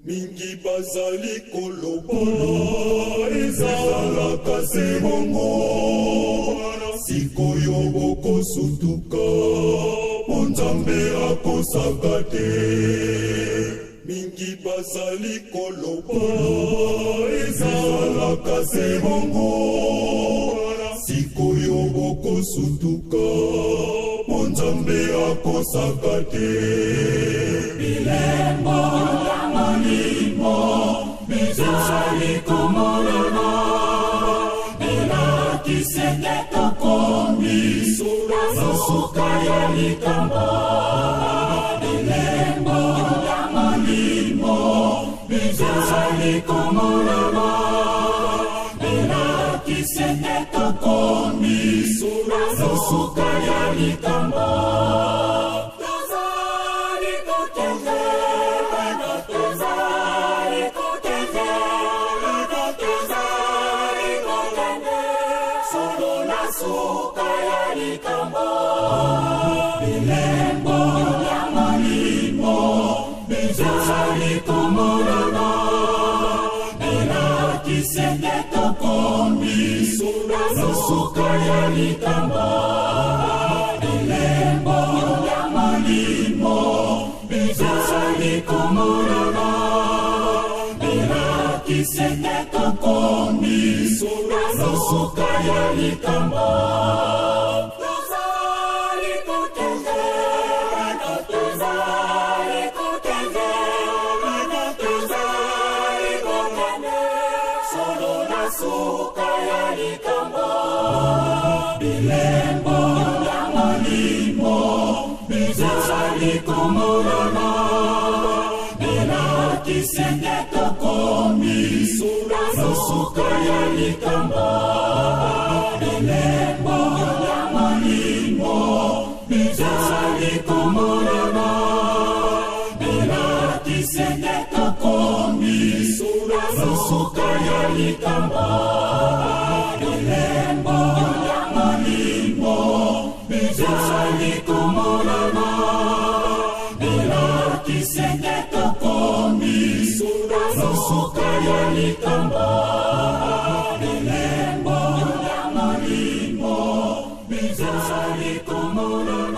mingi bazali koloba ezalaka se bongo sikoyo bokosutuka po Nzambe akosaka te. Mingi bazali koloba ezalaka se bongo sikoyo bokosutuka po Nzambe akosaka te. Bilembo ya molimo bizali komolana elakiseke tokomi na suka ya likambo. Bilembo ya molimo bizali komolana elakiseke tokomi na suka ya likambo. Suka ya likambo, bilembo ya molimo bizali komolana elakiseke tokomi na suka ya likambo. Bilembo ya molimo bizali komolana elakiseke tokomi na suka ya likambo. Suka ya likambo, bilembo ya molimo bizali komolana elakiseke tokomi na suka ya likambo. Bilembo ya molimo bizali komolana elakiseke tokomi na suka ya likambo. Bilembo ya molimo bizali komolana elakiseke tokomi na suka ya likambo. Bilembo ya molimo bizali komolana